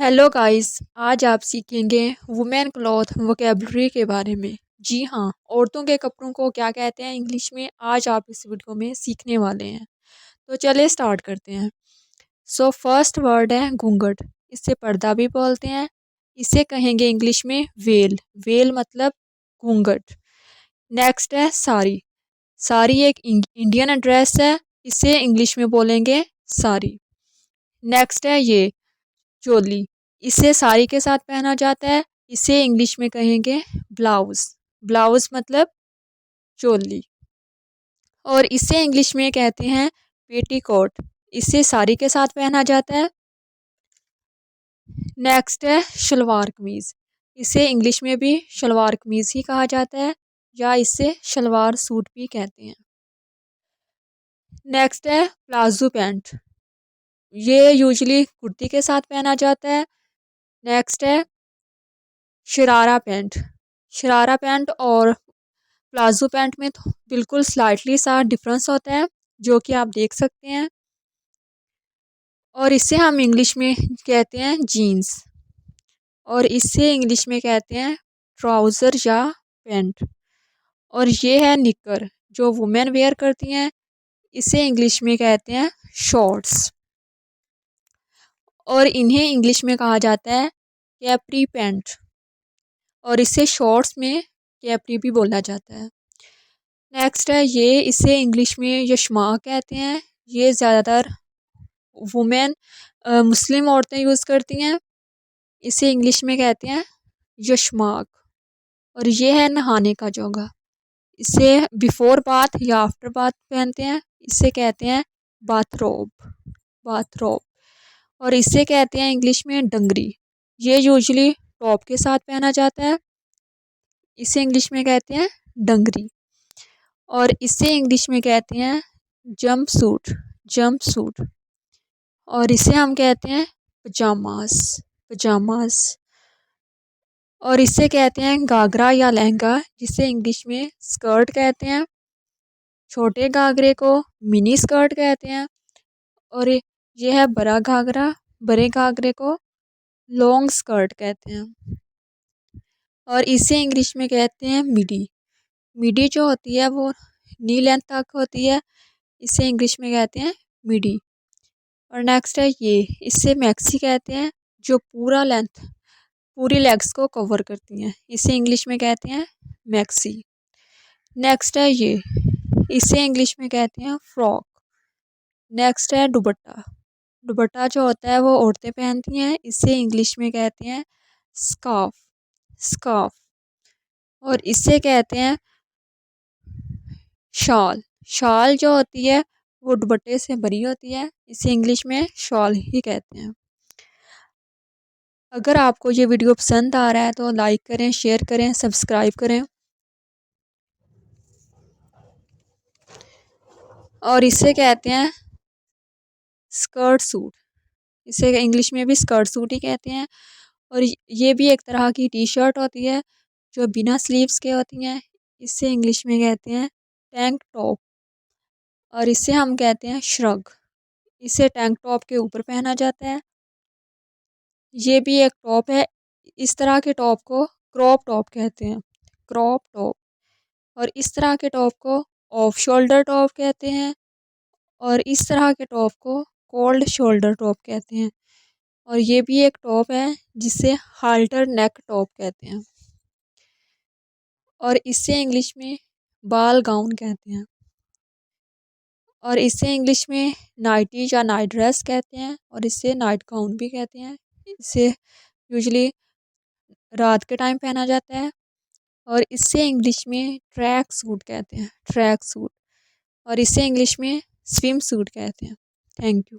Hello guys. आज आप सीखेंगे वुमेन क्लॉथ वोकेबलरी के बारे में। जी हाँ, औरतों के कपड़ों को क्या कहते हैं इंग्लिश में, आज आप इस वीडियो में सीखने वाले हैं। तो चलिए स्टार्ट करते हैं। सो फर्स्ट वर्ड है घूंघट। इसे पर्दा भी बोलते हैं। इसे कहेंगे इंग्लिश में वेल। वेल मतलब घूंघट। नेक्स्ट है साड़ी। साड़ी एक इंडियन ड्रेस है। इसे इंग्लिश में बोलेंगे साड़ी। नेक्स्ट है ये चोली। इसे साड़ी के साथ पहना जाता है। इसे इंग्लिश में कहेंगे ब्लाउज। ब्लाउज मतलब चोली। और इसे इंग्लिश में कहते हैं पेटीकोट। इसे साड़ी के साथ पहना जाता है। नेक्स्ट है शलवार कमीज। इसे इंग्लिश में भी शलवार कमीज ही कहा जाता है, या इसे शलवार सूट भी कहते हैं। नेक्स्ट है प्लाजो पैंट। ये यूजली कुर्ती के साथ पहना जाता है। नेक्स्ट है शरारा पैंट। शरारा पैंट और प्लाजो पैंट में तो बिल्कुल स्लाइटली सा डिफरेंस होता है, जो कि आप देख सकते हैं। और इसे हम इंग्लिश में कहते हैं जीन्स। और इसे इंग्लिश में कहते हैं ट्राउज़र या पैंट। और ये है निकर, जो वुमेन वेयर करती हैं। इसे इंग्लिश में कहते हैं शॉर्ट्स। और इन्हें इंग्लिश में कहा जाता है कैप्री पैंट। और इसे शॉर्ट्स में कैप्री भी बोला जाता है। नेक्स्ट है ये, इसे इंग्लिश में यशमा कहते हैं। ये ज़्यादातर वुमेन मुस्लिम औरतें यूज़ करती हैं। इसे इंग्लिश में कहते हैं यशमाक। और ये है नहाने का जोगा। इसे बिफोर बाथ या आफ्टर बाथ पहनते हैं। इसे कहते हैं बाथरोब। बाथरोब। और इसे कहते हैं इंग्लिश में डंगरी। ये यूजुअली टॉप के साथ पहना जाता है। इसे इंग्लिश में कहते हैं डंगरी। और इसे इंग्लिश में कहते हैं जंप सूट। Jump suit. और इसे हम कहते हैं पजामास। पजामास। और इसे कहते हैं घाघरा या लहंगा, जिसे इंग्लिश में स्कर्ट कहते हैं। छोटे घाघरे को मिनी स्कर्ट कहते हैं। और ये है बड़ा घाघरा। बड़े घाघरे को लॉन्ग स्कर्ट कहते हैं। और इसे इंग्लिश में कहते हैं मिडी। मिडी जो होती है वो नी लेंथ तक होती है। इसे इंग्लिश में कहते हैं मिडी। और नेक्स्ट है ये, इसे मैक्सी कहते हैं, जो पूरा लेंथ पूरी लेग्स को कवर करती हैं। इसे इंग्लिश में कहते हैं मैक्सी। नेक्स्ट है ये, इसे इंग्लिश में कहते हैं फ्रॉक। नेक्स्ट है दुपट्टा। दुपट्टा जो होता है वो औरतें पहनती हैं। इसे इंग्लिश में कहते हैं स्कार्फ। स्कार्फ। और इसे कहते हैं शॉल। शॉल जो होती है वो दुपट्टे से बनी होती है। इसे इंग्लिश में शॉल ही कहते हैं। अगर आपको ये वीडियो पसंद आ रहा है तो लाइक करें, शेयर करें, सब्सक्राइब करें। और इसे कहते हैं स्कर्ट सूट। इसे इंग्लिश में भी स्कर्ट सूट ही कहते हैं। और ये भी एक तरह की टी शर्ट होती है, जो बिना स्लीव्स के होती हैं। इसे इंग्लिश में कहते हैं टैंक टॉप। और इसे हम कहते हैं श्रग। इसे टैंक टॉप के ऊपर पहना जाता है। ये भी एक टॉप है। इस तरह के टॉप को क्रॉप टॉप कहते हैं। Crop top. और इस तरह के टॉप को ऑफ शोल्डर टॉप कहते हैं। और इस तरह के टॉप को कोल्ड शोल्डर टॉप कहते हैं। और ये भी एक टॉप है जिसे हाल्टर नेक टॉप कहते हैं। और इसे इंग्लिश में बाल गाउन कहते हैं। और इसे इंग्लिश में नाइटी या नाइट ड्रेस कहते हैं। और इसे नाइट गाउन भी कहते हैं। इसे यूजुअली रात के टाइम पहना जाता है। और इसे इंग्लिश में ट्रैक सूट कहते हैं। Track suit. और इसे इंग्लिश में स्विम सूट कहते हैं। Thank you.